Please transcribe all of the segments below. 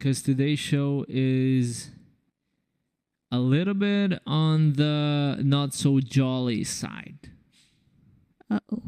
because today's show is a little bit on the not so jolly side. Uh-oh.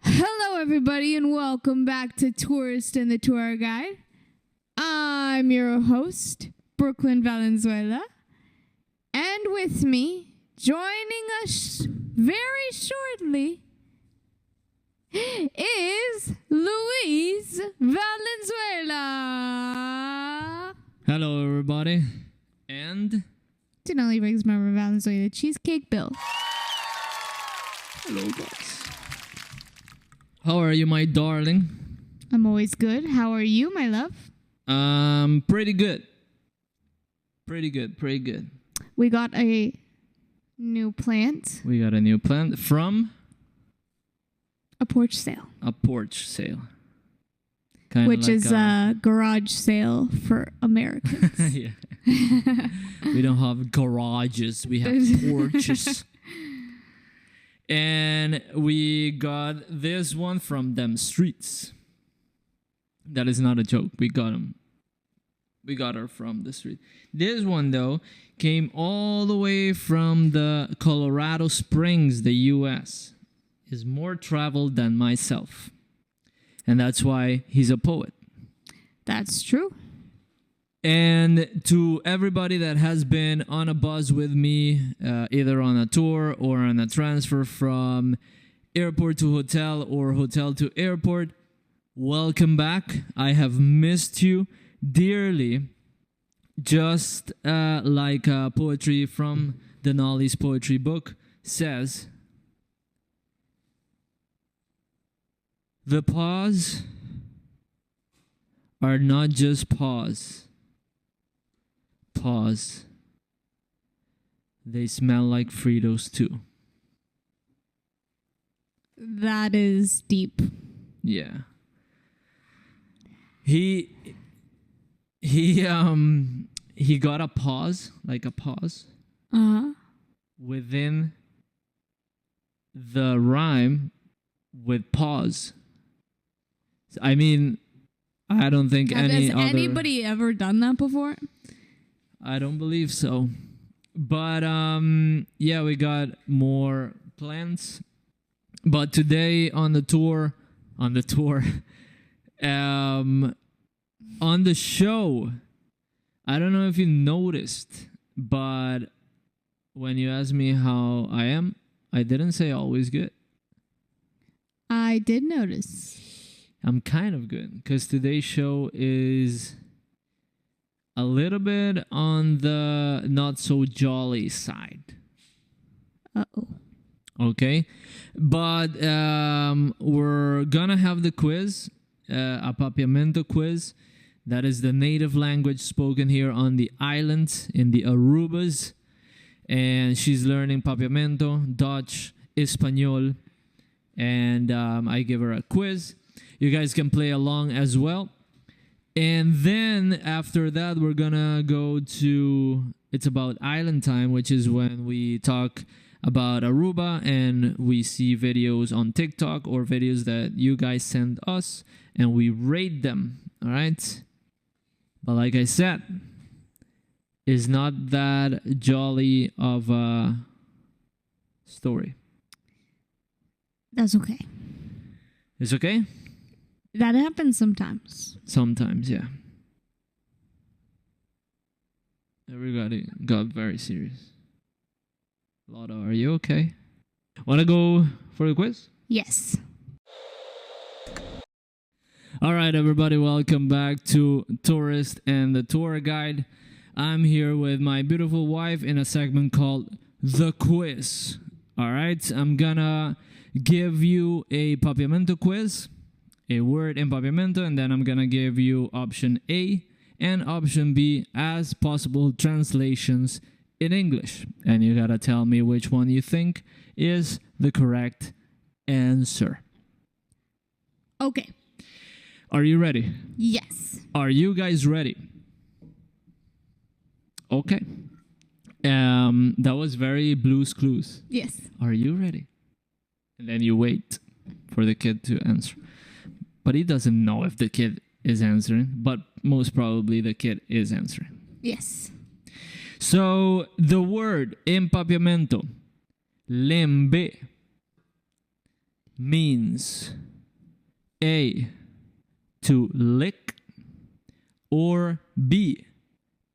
Hello, everybody, and welcome back to Tourist and the Tour Guide. I'm your host, Brooklyn Valenzuela, and with me, joining us very shortly, is Luis Valenzuela. Hello, everybody. And Denali brings my Valenzuela Cheesecake Bill. hello, guys. How are you, my darling? I'm always good. How are you, my love? Pretty good. Pretty good. We got a new plant. We got a new plant from A porch sale. a porch sale. Kinda Which like is a garage sale for Americans. yeah. We don't have garages. We have porches. And we got this one from them streets. That is not a joke. We got them. We got her from the street. This one, though, came all the way from the Colorado Springs, the U.S. Is more traveled than myself. And that's why he's a poet. That's true. And to everybody that has been on a bus with me, either on a tour or on a transfer from airport to hotel or hotel to airport, welcome back. I have missed you dearly. Just like poetry from Denali's poetry book says, the paws are not just paws. Paws. They smell like Fritos too. That is deep. Yeah. He got a pause, like a pause, within the rhyme with pause. I mean, I don't think Has any anybody ever done that before? I don't believe so. But yeah, we got more plans. But today on the tour, on the show, I don't know if you noticed, but when you asked me how I am, I didn't say always good. I did notice. I'm kind of good because today's show is a little bit on the not so jolly side. Uh-oh. Okay, but we're gonna have the quiz, a Papiamento quiz. That is the native language spoken here on the island in the Arubas. And she's learning Papiamento, Dutch, Espanol. And I give her a quiz. You guys can play along as well. And then after that, we're gonna go to, it's about island time, which is when we talk about Aruba and we see videos on TikTok or videos that you guys send us and we rate them. All right. But like I said, it's not that jolly of a story. That's okay. It's okay? That happens sometimes. Sometimes, yeah. Everybody got very serious. Lotto, are you okay? Wanna go for the quiz? Yes. All right, everybody, welcome back to Tourist and the Tour Guide. I'm here with my beautiful wife in a segment called The Quiz. All right, I'm gonna give you a Papiamento quiz, a word in Papiamento, and then I'm gonna give you option A and option B as possible translations in English. And you gotta tell me which one you think is the correct answer. Okay. Are you ready? Yes. Are you guys ready? Okay. That was very Blue's Clues. Yes. Are you ready? And then you wait for the kid to answer. But he doesn't know if the kid is answering, but most probably the kid is answering. Yes. So the word in Papiamento, lembe, means A, to lick, or B,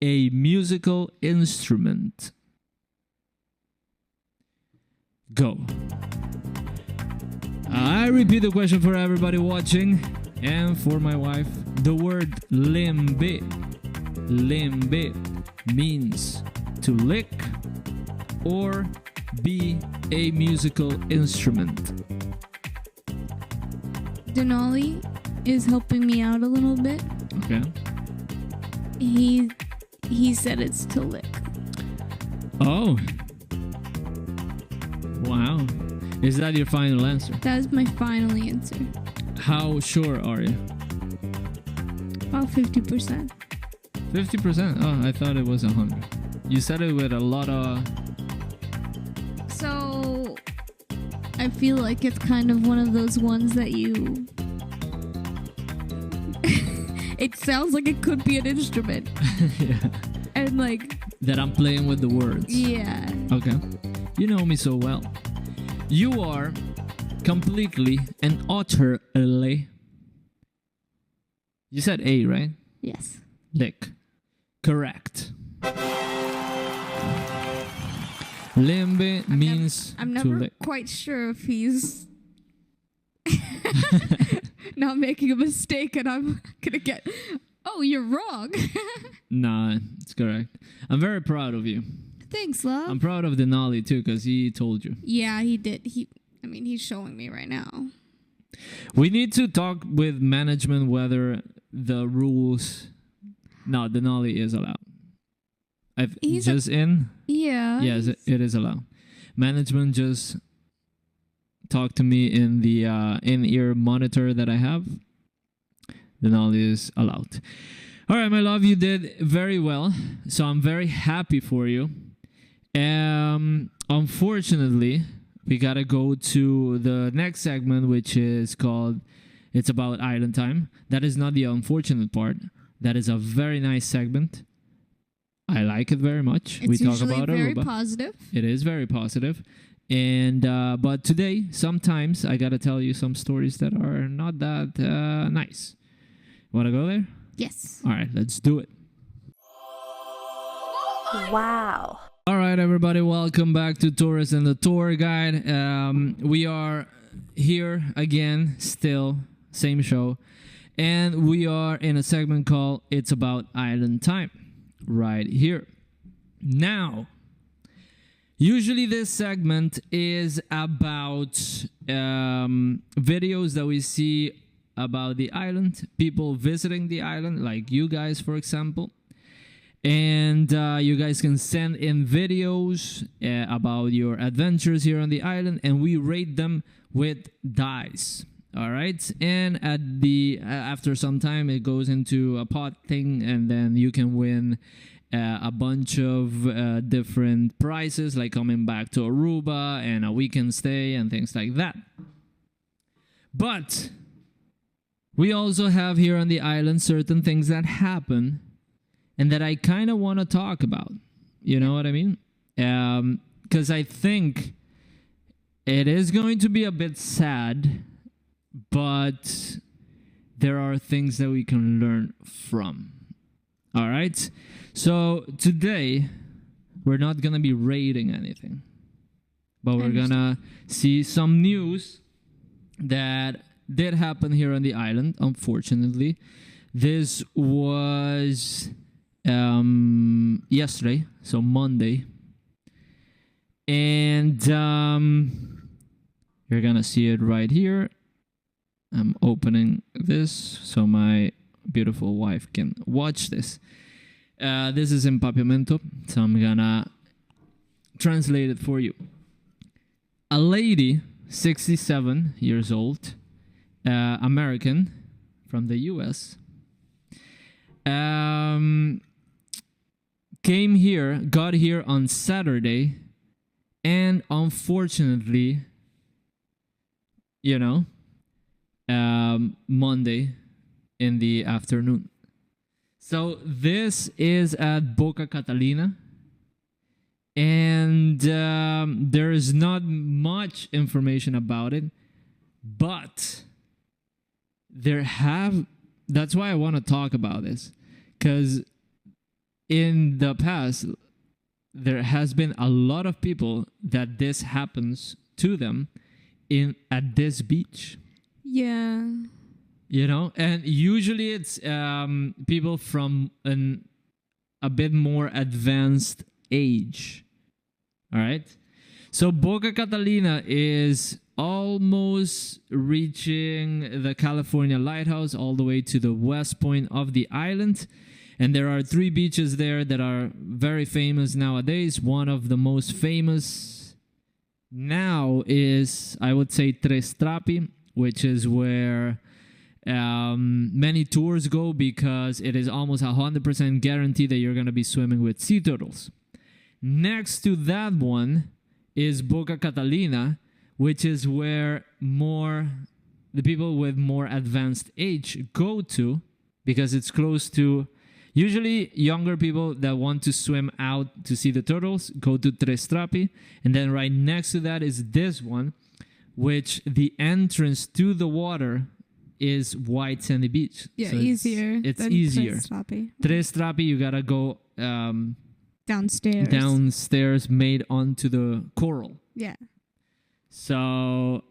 a musical instrument. Go. I repeat the question for everybody watching and for my wife. The word lembe means to lick or be a musical instrument. Denali is helping me out a little bit. Okay. He said it's to lick. Oh. Wow. Is that your final answer? That is my final answer. How sure are you? About 50%. 50%? Oh, I thought it was 100. You said it with a lot of... So, I feel like it's kind of one of those ones that you... It sounds like it could be an instrument. Yeah. And like... That I'm playing with the words. Yeah. Okay. You know me so well. You are completely and utterly... You said A, right? Yes. Lick. Correct. Lembe means I'm to never lick. quite sure if he's not making a mistake and I'm gonna get, oh, you're wrong. Nah, it's correct. I'm very proud of you. Thanks, love. I'm proud of Denali too, because he told you. Yeah, he did. He's showing me right now. We need to talk with management whether the rules... No, Denali is allowed. He's just in? Yeah. Yes, it is allowed. Management just talked to me in the in-ear monitor that I have. Denali is allowed. All right, my love, you did very well. So I'm very happy for you. Unfortunately, we gotta go to the next segment, which is called It's About Island Time. That is not the unfortunate part. That is a very nice segment. I like it very much. It's we talk usually about very Aruba. positive. It is very positive. And but today, sometimes I gotta tell you some stories that are not that nice. Wanna go there? Yes. All right, let's do it. Wow. All right, everybody, welcome back to Tourist and the Tour Guide. We are here again, still, same show. And we are in a segment called It's About Island Time, right here. Now, usually this segment is about videos that we see about the island, people visiting the island, like you guys, for example. And you guys can send in videos about your adventures here on the island, and we rate them with dice. All right, and at the after some time, it goes into a pot thing, and then you can win a bunch of different prizes, like coming back to Aruba and a weekend stay and things like that. But we also have here on the island certain things that happen and that I kind of want to talk about. You know what I mean? Because I think it is going to be a bit sad, but there are things that we can learn from. All right? So today, we're not going to be rating anything, but we're going to see some news that did happen here on the island, unfortunately. This was yesterday, so Monday. And you're going to see it right here. I'm opening this so my beautiful wife can watch this. This is in Papiamento, so I'm gonna translate it for you. A lady, 67 years old, American, from the US, got here on Saturday, and unfortunately, Monday in the afternoon. So this is at Boca Catalina. And there is not much information about it, but that's why I want to talk about this, because in the past there has been a lot of people that this happens to them at this beach. Yeah. And usually it's people from a bit more advanced age. All right. So Boca Catalina is almost reaching the California Lighthouse, all the way to the west point of the island. And there are 3 beaches there that are very famous nowadays. One of the most famous now is, I would say, Tres Trapi, which is where many tours go, because it is almost 100% guaranteed that you're going to be swimming with sea turtles. Next to that one is Boca Catalina, which is where the people with more advanced age go to, because it's close to, usually younger people that want to swim out to see the turtles go to Tres Trapi. And then right next to that is this one, which the entrance to the water is White Sandy Beach. Yeah, so easier. It's easier. Tres Trapi. Tres Trapi, you gotta go downstairs, made onto the coral. Yeah. So,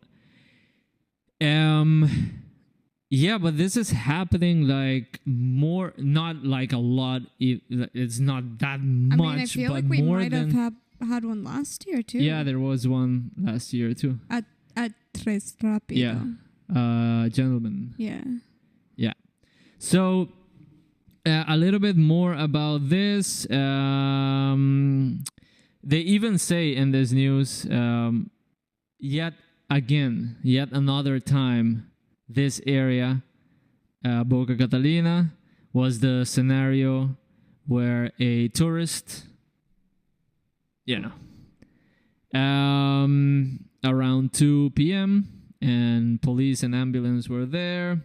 yeah, but this is happening like more, not like a lot. It's not that much. I feel but like we more might than, have had one last year too. Yeah, there was one last year too. At Tres Trapi. Yeah. Gentlemen. Yeah. Yeah. So, a little bit more about this. They even say in this news, yet another time, this area, Boca Catalina, was the scenario where a tourist, around 2 p.m., and police and ambulance were there.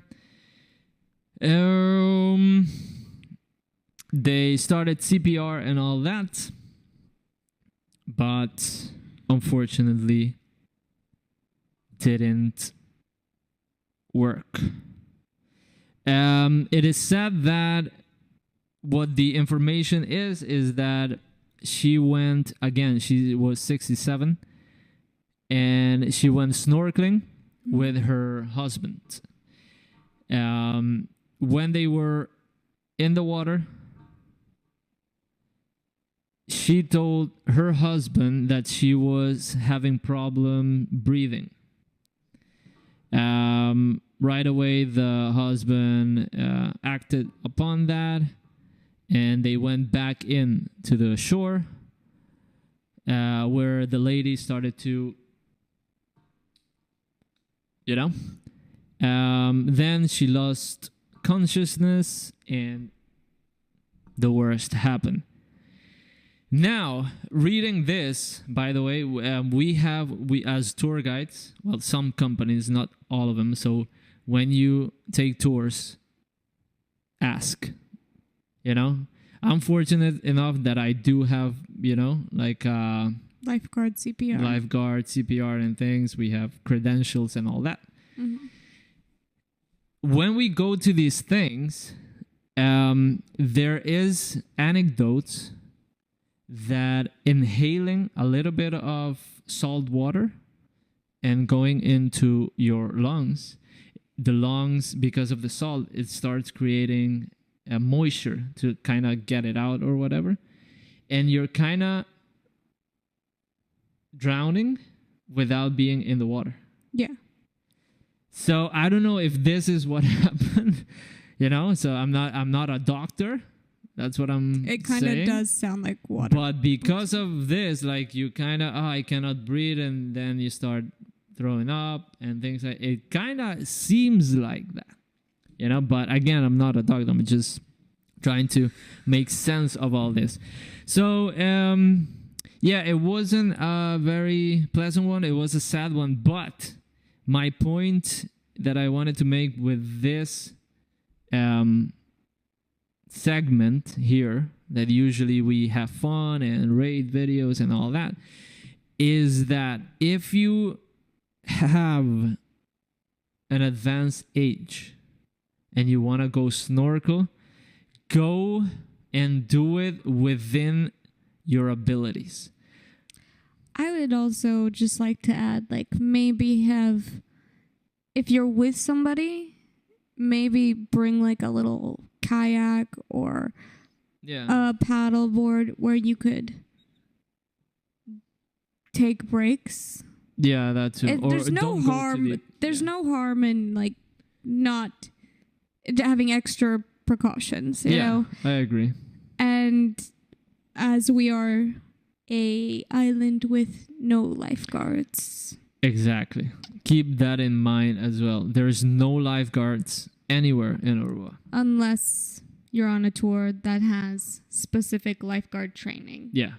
They started CPR and all that, but unfortunately didn't work. It is said that what the information is that she went, again, she was 67, and she went snorkeling with her husband. When they were in the water, she told her husband that she was having problem breathing. Right away, the husband acted upon that, and they went back in to the shore, where the lady started to, then she lost consciousness, and the worst happened. Now, reading this, by the way, we as tour guides, well, some companies, not all of them. So when you take tours, ask. I'm fortunate enough that I do have, like lifeguard CPR and things. We have credentials and all that. Mm-hmm. When we go to these things, there is anecdotes that inhaling a little bit of salt water and going into your lungs, the lungs, because of the salt, it starts creating a moisture to kind of get it out or whatever. And you're kind of drowning without being in the water. Yeah. So I don't know if this is what happened, so I'm not a doctor. That's what I'm saying. It kind of does sound like water. But because of this, like you kind of, I cannot breathe, and then you start throwing up and things like it. Kind of seems like that, But again, I'm not a doctor. I'm just trying to make sense of all this. So, it wasn't a very pleasant one. It was a sad one. But my point that I wanted to make with this segment here, that usually we have fun and rate videos and all that, is that if you have an advanced age and you want to go snorkel, go and do it within your abilities. I would also just like to add, like, maybe if you're with somebody, maybe bring like a little kayak or a paddle board where you could take breaks. Yeah, that too. There's no harm. There's no harm in like not having extra precautions. You know? I agree. And as we are a island with no lifeguards. Exactly. Keep that in mind as well. There's no lifeguards anywhere in Aruba. Unless you're on a tour that has specific lifeguard training. Yeah.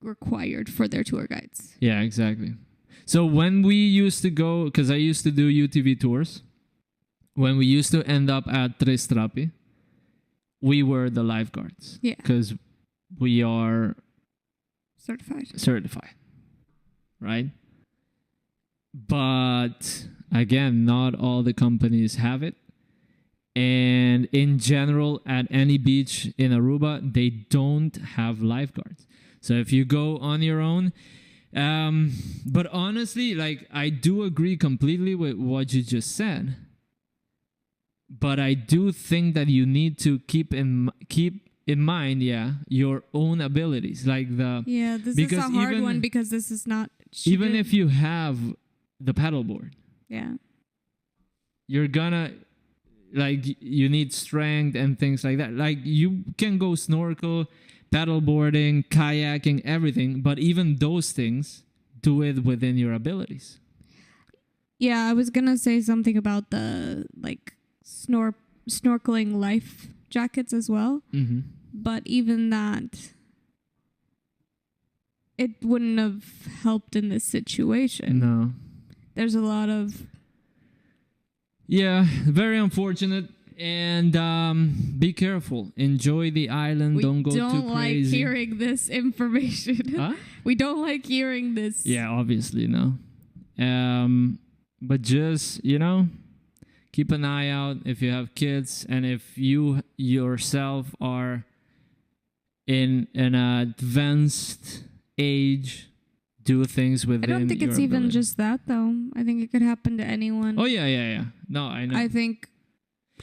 Required for their tour guides. Yeah, exactly. So when we used to go, because I used to do UTV tours, when we used to end up at Tres Trapi, we were the lifeguards. Yeah. Because we are certified. Right? But again, not all the companies have it. And in general, at any beach in Aruba, they don't have lifeguards. So if you go on your own, but honestly, like, I do agree completely with what you just said. But I do think that you need to keep in mind, your own abilities, like this is a hard one because this is not even if you have the paddleboard, you're gonna, like, you need strength and things like that. Like, you can go snorkel, paddleboarding, kayaking, everything, but even those things, do it within your abilities. Yeah, I was gonna say something about the like snorkeling life jackets as well. Mm-hmm. But even that, it wouldn't have helped in this situation. No. There's a lot of... Yeah, very unfortunate. And be careful. Enjoy the island. Don't go too crazy. We don't like hearing this information. Huh? We don't like hearing this. Yeah, obviously, no. But just, keep an eye out if you have kids, and if you yourself are in an advanced age, do things within your I don't think it's even ability. Just that, though. I think it could happen to anyone. Oh, yeah. No, I know. I think...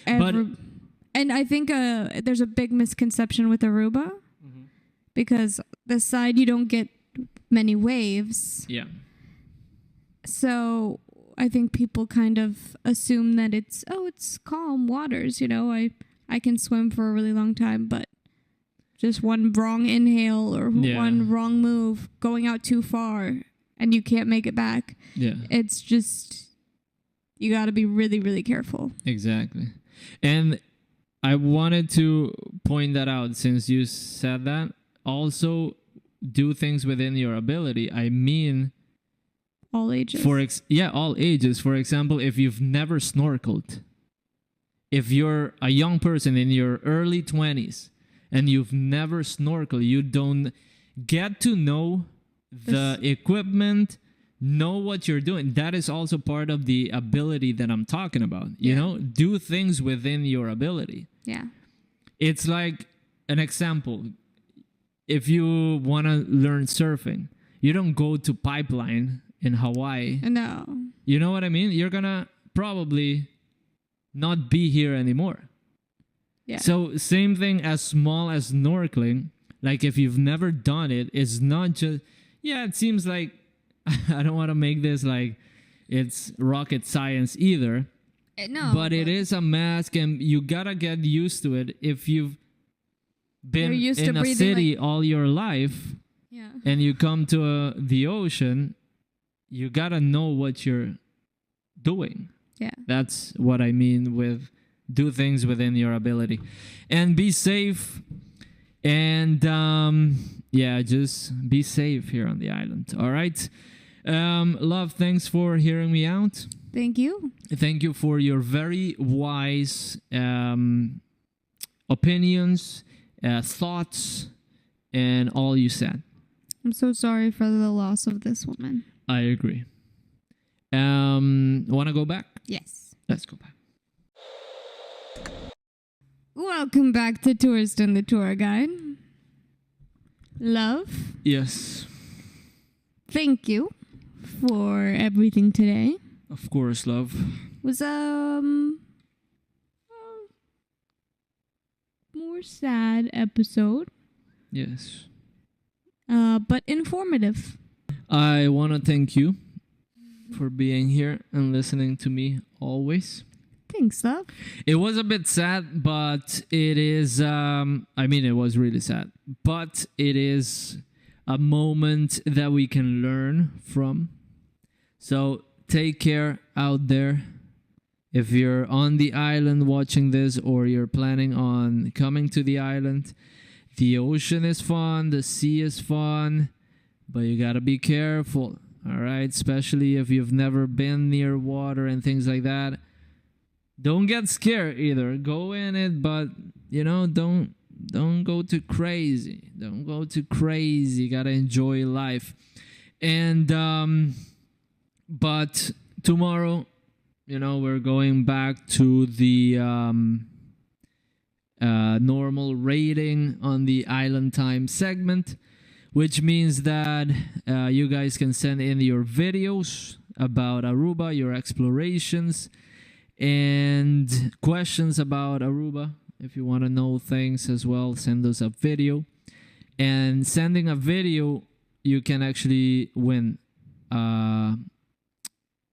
and I think there's a big misconception with Aruba, because this side you don't get many waves. Yeah. So I think people kind of assume that it's calm waters, I can swim for a really long time, but just one wrong inhale or one wrong move, going out too far, and you can't make it back. Yeah. It's just, you got to be really, really careful. Exactly. And I wanted to point that out since you said that. Also, do things within your ability. I mean... all ages. All ages. For example, if you've never snorkeled, if you're a young person in your early 20s and you've never snorkeled, you don't get to know the equipment, know what you're doing. That is also part of the ability that I'm talking about. You know, do things within your ability. Yeah. It's like an example. If you want to learn surfing, you don't go to Pipeline in Hawaii. No. You know what I mean? You're gonna probably not be here anymore. Yeah. So same thing as small as snorkeling. Like, if you've never done it, it's not just... Yeah, it seems like... I don't want to make this like it's rocket science either. No. But it is a mask, and you gotta get used to it. If you've been in a city all your life, and you come to the ocean, you gotta know what you're doing. Yeah. That's what I mean with do things within your ability. And be safe. And just be safe here on the island. All right. Love, thanks for hearing me out. Thank you. Thank you for your very wise opinions, thoughts, and all you said. I'm so sorry for the loss of this woman. I agree. Want to go back? Yes. Let's go back. Welcome back to Tourist and the Tour Guide. Love, Yes, thank you for everything today. of course, love. It was more sad episode, Yes. but informative. I want to thank you for being here and listening to me always. Thanks, love. It was a bit sad, but it is, it was really sad, but it is a moment that we can learn from. So take care out there. If you're on the island watching this or you're planning on coming to the island, the ocean is fun, the sea is fun, but you gotta be careful, all right? Especially if you've never been near water and things like that. Don't get scared either. Go in it, but don't go too crazy. Don't go too crazy. You gotta enjoy life. And but tomorrow, we're going back to the normal rating on the Island Time segment, which means that you guys can send in your videos about Aruba, your explorations, and questions about Aruba. If you want to know things as well, send us a video. And sending a video, you can actually win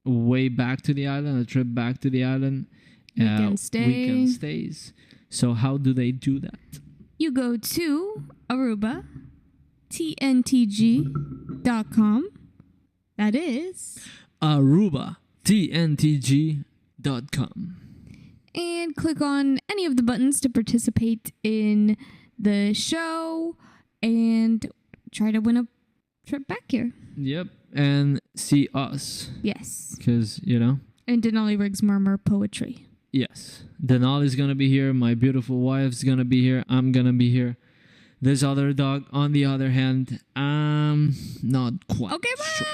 way back to the island, a trip back to the island. Weekend stays. So how do they do that? You go to Aruba, tntg.com. That is Aruba, tntg.com. And click on any of the buttons to participate in the show and try to win a trip back here. Yep, and see us. Yes. Because, And Denali Riggs Murmur Poetry. Yes. Denali's going to be here. My beautiful wife's going to be here. I'm going to be here. This other dog, on the other hand, I'm not quite Okay, bye! sure.